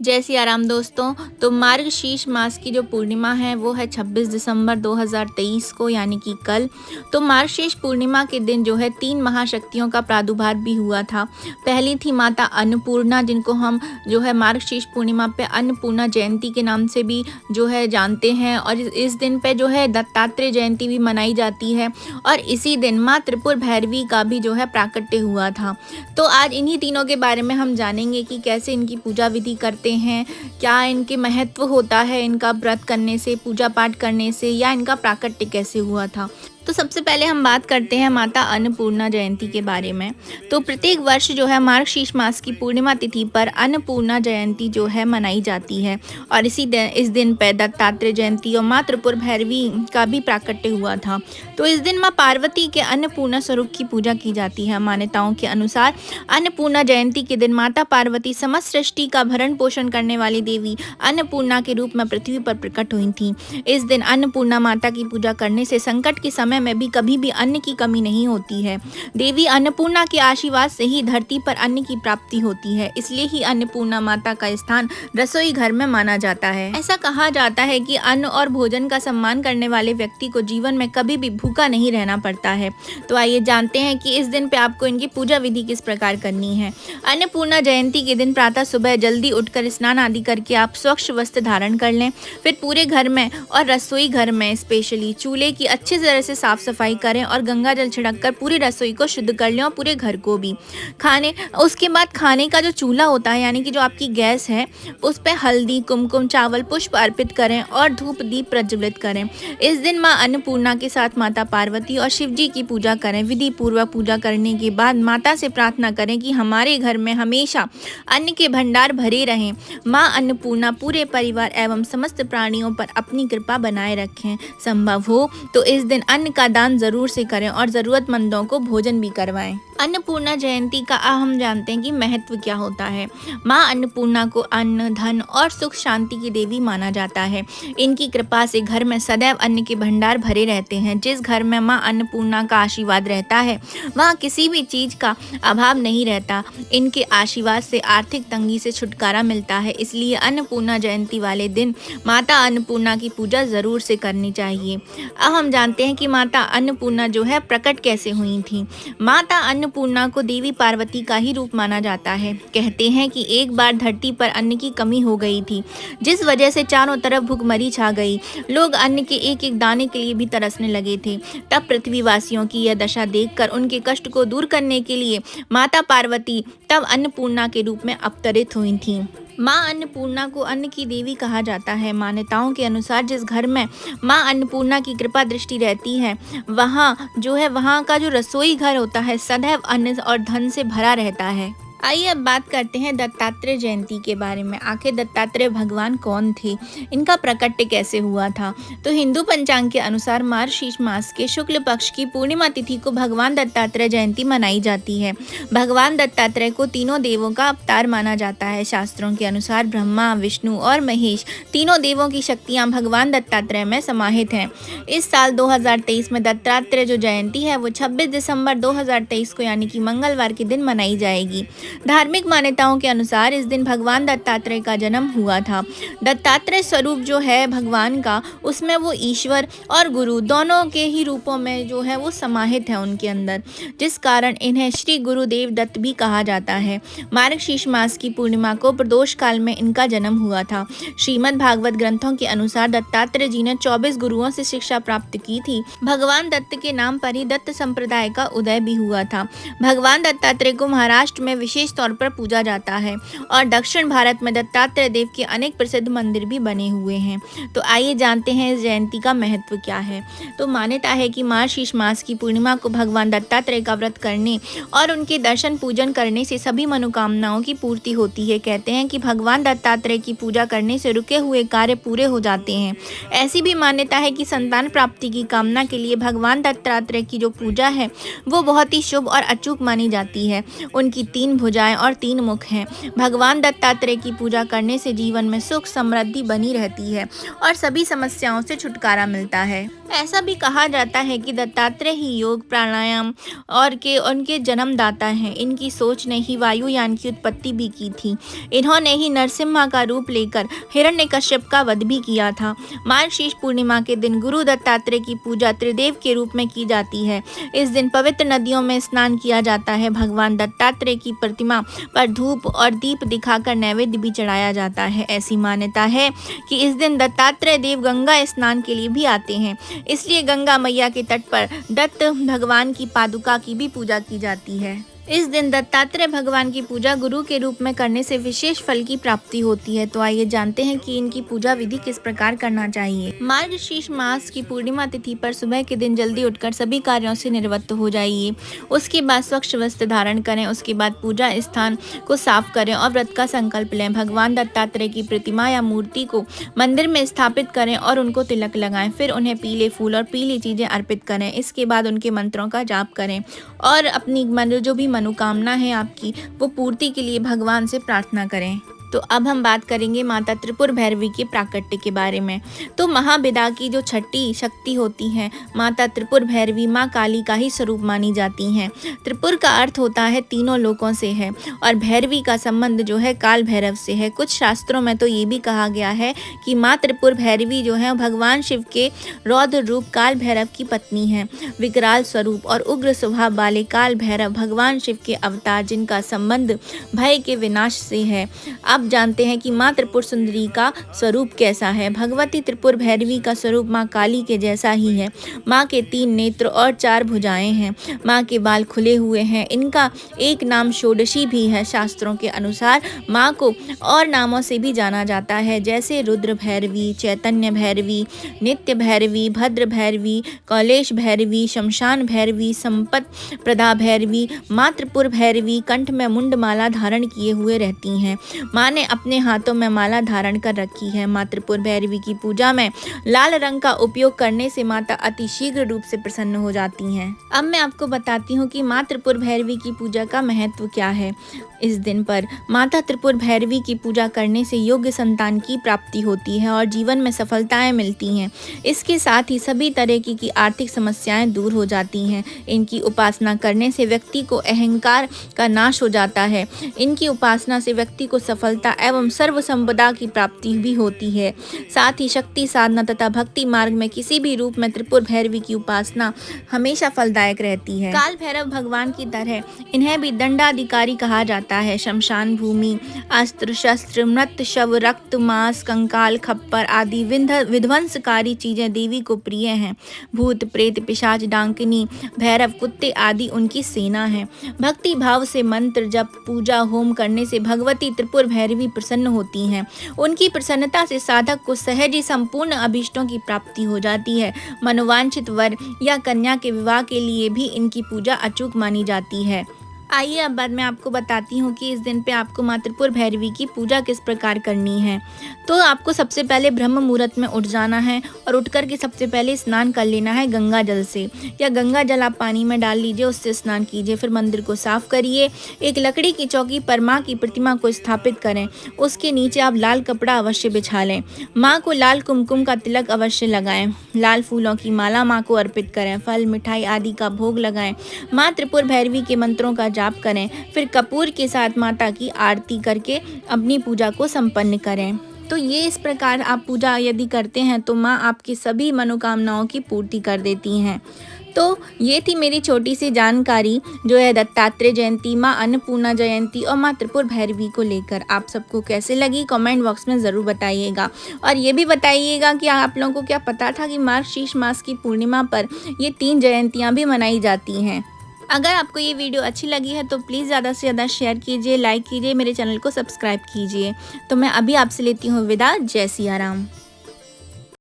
जय सिया राम दोस्तों। तो मार्गशीर्ष मास की जो पूर्णिमा है वो है 26 दिसंबर 2023 को, यानी कि कल। तो मार्गशीर्ष पूर्णिमा के दिन जो है 3 महाशक्तियों का प्रादुर्भाव भी हुआ था। पहली थी माता अन्नपूर्णा, जिनको हम जो है मार्गशीर्ष पूर्णिमा पे अन्नपूर्णा जयंती के नाम से भी जो है जानते हैं। और इस दिन पे जो है दत्तात्रेय जयंती भी मनाई जाती है। और इसी दिन माँ त्रिपुर भैरवी का भी जो है प्राकट्य हुआ था। तो आज इन्हीं तीनों के बारे में हम जानेंगे कि कैसे इनकी पूजा विधि करते हैं, क्या इनके महत्व होता है इनका व्रत करने से, पूजा पाठ करने से, या इनका प्राकट्य कैसे हुआ था। तो सबसे पहले हम बात करते हैं माता अन्नपूर्णा जयंती के बारे में। तो प्रत्येक वर्ष जो है मार्गशीर्ष मास की पूर्णिमा तिथि पर अन्नपूर्णा जयंती जो है मनाई जाती है। और इस दिन पर दत्तात्रेय जयंती और माँ त्रिपुर भैरवी का भी प्राकट्य हुआ था। तो इस दिन माँ पार्वती के अन्नपूर्णा स्वरूप की पूजा की जाती है। मान्यताओं के अनुसार अन्नपूर्णा जयंती के दिन माता पार्वती समस्त सृष्टि का भरण पोषण करने वाली देवी अन्नपूर्णा के रूप में पृथ्वी पर प्रकट हुई थी। इस दिन अन्नपूर्णा माता की पूजा करने से संकट के समय में भी कभी भी अन्न की कमी नहीं होती है। देवी अन्नपूर्णा के आशीर्वाद से ही धरती पर अन्न की प्राप्ति होती है। इसलिए ही अन्नपूर्णा माता का स्थान रसोई घर में माना जाता है। ऐसा कहा जाता है कि अन्न और भोजन का सम्मान करने वाले व्यक्ति को जीवन में कभी भी भूखा नहीं रहना पड़ता है। तो आइए जानते हैं कि इस दिन पे आपको इनकी पूजा विधि किस प्रकार करनी है। अन्नपूर्णा जयंती के दिन प्रातः सुबह जल्दी उठकर स्नान आदि करके आप स्वच्छ वस्त्र धारण कर लें। फिर पूरे घर में और रसोई घर में स्पेशली चूल्हे की अच्छी तरह से साफ सफाई करें और गंगा जल छिड़ककर पूरी रसोई को शुद्ध कर लें और पूरे घर को भी। उसके बाद खाने का जो चूल्हा होता है, यानी कि जो आपकी गैस है, उस पर हल्दी, कुमकुम, चावल, पुष्प अर्पित करें और धूप दीप प्रज्वलित करें। इस दिन माँ अन्नपूर्णा के साथ माता पार्वती और शिव जी की पूजा करें। विधि पूर्वक पूजा करने के बाद माता से प्रार्थना करें कि हमारे घर में हमेशा अन्न के भंडार भरे रहें। माँ अन्नपूर्णा पूरे परिवार एवं समस्त प्राणियों पर अपनी कृपा बनाए रखें। संभव हो तो इस दिन अन्न का दान जरूर से करें और जरूरतमंदों को भोजन भी करवाएं। अन्नपूर्णा जयंती का हम जानते हैं कि महत्व क्या होता है। माँ अन्नपूर्णा को अन्न, धन और सुख शांति की देवी माना जाता है। इनकी कृपा से घर में सदैव अन्न के भंडार भरे रहते हैं। जिस घर में माँ अन्नपूर्णा का आशीर्वाद रहता है वहाँ किसी भी चीज का अभाव नहीं रहता। इनके आशीर्वाद से आर्थिक तंगी से छुटकारा मिलता है। इसलिए अन्नपूर्णा जयंती वाले दिन माता अन्नपूर्णा की पूजा जरूर से करनी चाहिए। अब हम जानते हैं कि माता अन्नपूर्णा जो है प्रकट कैसे हुई थी। माता अन्नपूर्णा को देवी पार्वती का ही रूप माना जाता है। कहते हैं कि एक बार धरती पर अन्न की कमी हो गई थी, जिस वजह से चारों तरफ भूखमरी छा गई। लोग अन्न के एक एक दाने के लिए भी तरसने लगे थे। तब पृथ्वीवासियों की यह दशा देखकर उनके कष्ट को दूर करने के लिए माता पार्वती तब अन्नपूर्णा के रूप में अवतरित हुई थी। माँ अन्नपूर्णा को अन्न की देवी कहा जाता है। मान्यताओं के अनुसार जिस घर में माँ अन्नपूर्णा की कृपा दृष्टि रहती है वहाँ का जो रसोई घर होता है सदैव अन्न और धन से भरा रहता है। आइए अब बात करते हैं दत्तात्रेय जयंती के बारे में। आखिर दत्तात्रेय भगवान कौन थे, इनका प्रकट्य कैसे हुआ था। तो हिंदू पंचांग के अनुसार मार्गशीर्ष मास के शुक्ल पक्ष की पूर्णिमा तिथि को भगवान दत्तात्रेय जयंती मनाई जाती है। भगवान दत्तात्रेय को तीनों देवों का अवतार माना जाता है। शास्त्रों के अनुसार ब्रह्मा, विष्णु और महेश तीनों देवों की शक्तियाँ भगवान दत्तात्रेय में समाहित हैं। इस साल 2023 में दत्तात्रेय जो जयंती है वो 26 दिसंबर 2023 को, यानी कि मंगलवार के दिन मनाई जाएगी। धार्मिक मान्यताओं के अनुसार इस दिन भगवान दत्तात्रेय का जन्म हुआ था। दत्तात्रेय स्वरूप जो है भगवान का, उसमें वो ईश्वर और गुरु दोनों के ही रूपों में जो है वो समाहित है उनके अंदर, जिस कारण इन्हें श्री गुरुदेव दत्त भी कहा जाता है। मार्गशीर्ष मास की पूर्णिमा को प्रदोष काल में इनका जन्म हुआ था। श्रीमद् भागवत ग्रंथों के अनुसार दत्तात्रेय जी ने 24 गुरुओं से शिक्षा प्राप्त की थी। भगवान दत्त के नाम पर ही दत्त संप्रदाय का उदय भी हुआ था। भगवान दत्तात्रेय को महाराष्ट्र में विशेष तौर पर पूजा जाता है और दक्षिण भारत में दत्तात्रेय देव के अनेक प्रसिद्ध मंदिर भी बने हुए हैं। तो आइए जानते हैं इस जयंती का महत्व क्या है। तो मान्यता है कि मार्गशीर्ष मास की पूर्णिमा को भगवान दत्तात्रेय का व्रत करने और उनके दर्शन पूजन करने से सभी मनोकामनाओं की पूर्ति होती है। कहते हैं कि भगवान दत्तात्रेय की पूजा करने से रुके हुए कार्य पूरे हो जाते हैं। ऐसी भी मान्यता है कि संतान प्राप्ति की कामना के लिए भगवान दत्तात्रेय की जो पूजा है वो बहुत ही शुभ और अचूक मानी जाती है। उनकी 3 भुजा भुजाएं और 3 मुख हैं। भगवान दत्तात्रेय की पूजा करने से जीवन में सुख समृद्धि बनी रहती है और सभी समस्याओं से छुटकारा मिलता है। ऐसा भी कहा जाता है कि दत्तात्रेय ही योग प्राणायाम और के उनके जन्मदाता हैं। इनकी सोच ने ही वायुयान की उत्पत्ति भी की थी। इन्होंने ही नरसिम्हा का रूप लेकर हिरण्यकश्यप का वध भी किया था। मार्गशीर्ष पूर्णिमा के दिन गुरु दत्तात्रेय की पूजा त्रिदेव के रूप में की जाती है। इस दिन पवित्र नदियों में स्नान किया जाता है। भगवान दत्तात्रेय की प्रतिमा पर धूप और दीप दिखाकर नैवेद्य भी चढ़ाया जाता है। ऐसी मान्यता है कि इस दिन दत्तात्रेय देव गंगा स्नान के लिए भी आते हैं, इसलिए गंगा मैया के तट पर दत्त भगवान की पादुका की भी पूजा की जाती है। इस दिन दत्तात्रेय भगवान की पूजा गुरु के रूप में करने से विशेष फल की प्राप्ति होती है। तो आइए जानते हैं कि इनकी पूजा विधि किस प्रकार करना चाहिए। मार्गशीर्ष मास की पूर्णिमा तिथि पर सुबह के दिन जल्दी उठकर सभी कार्यों से निवृत्त हो जाइए। उसके बाद स्वच्छ वस्त्र धारण करें। उसके बाद पूजा स्थान को साफ करें और व्रत का संकल्प लें। भगवान दत्तात्रेय की प्रतिमा या मूर्ति को मंदिर में स्थापित करें और उनको तिलक लगाएं। फिर उन्हें पीले फूल और पीली चीजें अर्पित करें। इसके बाद उनके मंत्रों का जाप करें और अपनी जो भी मनोकामना है आपकी वो पूर्ति के लिए भगवान से प्रार्थना करें। तो अब हम बात करेंगे माता त्रिपुर भैरवी के प्राकट्य के बारे में। तो महाविदा की जो छठी शक्ति होती है माता त्रिपुर भैरवी माँ काली का ही स्वरूप मानी जाती हैं। त्रिपुर का अर्थ होता है तीनों लोकों से है और भैरवी का संबंध जो है काल भैरव से है। कुछ शास्त्रों में तो ये भी कहा गया है कि माँ त्रिपुर भैरवी जो है भगवान शिव के रौद्र रूप काल भैरव की पत्नी है। विकराल स्वरूप और उग्र स्वभाव वाले काल भैरव भगवान शिव के अवतार, जिनका संबंध भय के विनाश से है। अब जानते हैं कि माँ त्रिपुर सुंदरी का स्वरूप कैसा है। भगवती त्रिपुर भैरवी का स्वरूप माँ काली के जैसा ही है। माँ के 3 नेत्र और 4 भुजाएं हैं। माँ के बाल खुले हुए हैं। इनका एक नाम षोडशी भी है। शास्त्रों के अनुसार माँ को और नामों से भी जाना जाता है, जैसे रुद्र भैरवी, चैतन्य भैरवी, नित्य भैरवी, भद्र भैरवी, कैलेश भैरवी, शमशान भैरवी, संपत प्रदा भैरवी। माँ त्रिपुर भैरवी कंठ में मुंड माला धारण किए हुए रहती हैं। माँ ने अपने हाथों में माला धारण कर रखी है। माँ त्रिपुर भैरवी की पूजा में लाल रंग का उपयोग करने से माता अति शीघ्र रूप से प्रसन्न हो जाती हैं। अब मैं आपको बताती हूँ कि माँ त्रिपुर भैरवी की पूजा का महत्व क्या है। इस दिन पर माता त्रिपुर भैरवी की पूजा करने से योग्य संतान की प्राप्ति होती है और जीवन में सफलताएं मिलती हैं। इसके साथ ही सभी तरह की आर्थिक समस्याएं दूर हो जाती हैं। इनकी उपासना करने से व्यक्ति को अहंकार का नाश हो जाता है। इनकी उपासना से व्यक्ति को सफलता एवं सर्व संपदा की प्राप्ति भी होती है। साथ ही शक्ति साधना तथा भक्ति मार्ग में किसी भी रूप में त्रिपुर भैरवी की उपासना हमेशा फलदायक रहती है। काल भैरव भगवान की तरह इन्हें भी दंडाधिकारी कहा जाता है। शमशान भूमि, अस्त्र शस्त्र, मृत शव, रक्त, मांस, कंकाल, खप्पर आदि विध्वंसकारी चीजें देवी को प्रिय हैं। भूत प्रेत, पिशाच, डांकिनी, भैरव, कुत्ते आदि उनकी सेना है। भक्ति भाव से मंत्र जप, पूजा, होम करने से भगवती त्रिपुर भैरवी प्रसन्न होती हैं। उनकी प्रसन्नता से साधक को सहज ही संपूर्ण अभीष्टों की प्राप्ति हो जाती है। मनोवांछित वर या कन्या के विवाह के लिए भी इनकी पूजा अचूक मानी जाती है। आइए अब बाद में आपको बताती हूँ कि इस दिन पे आपको माँ त्रिपुर भैरवी की पूजा किस प्रकार करनी है। तो आपको सबसे पहले ब्रह्म मुहूर्त में उठ जाना है और उठ कर के सबसे पहले स्नान कर लेना है गंगा जल से, या गंगा जल आप पानी में डाल लीजिए, उससे स्नान कीजिए। फिर मंदिर को साफ करिए। एक लकड़ी की चौकी पर माँ की प्रतिमा को स्थापित करें। उसके नीचे आप लाल कपड़ा अवश्य बिछा लें। माँ को लाल कुमकुम का तिलक अवश्य लगाएं। लाल फूलों की माला माँ को अर्पित करें। फल मिठाई आदि का भोग लगाएं। माँ त्रिपुर भैरवी के मंत्रों का जाप करें। फिर कपूर के साथ माता की आरती करके अपनी पूजा को संपन्न करें। तो ये इस प्रकार आप पूजा यदि करते हैं तो माँ आपकी सभी मनोकामनाओं की पूर्ति कर देती हैं। तो ये थी मेरी छोटी सी जानकारी जो है दत्तात्रेय जयंती, माँ अन्नपूर्णा जयंती और माँ त्रिपुर भैरवी को लेकर। आप सबको कैसे लगी कमेंट बॉक्स में ज़रूर बताइएगा। और ये भी बताइएगा कि आप लोगों को क्या पता था कि मार्गशीर्ष मास की पूर्णिमा पर ये 3 जयंतियाँ भी मनाई जाती हैं। अगर आपको ये वीडियो अच्छी लगी है तो प्लीज़ ज़्यादा से ज़्यादा शेयर कीजिए, लाइक कीजिए, मेरे चैनल को सब्सक्राइब कीजिए। तो मैं अभी आपसे लेती हूँ विदा। जय सिया राम।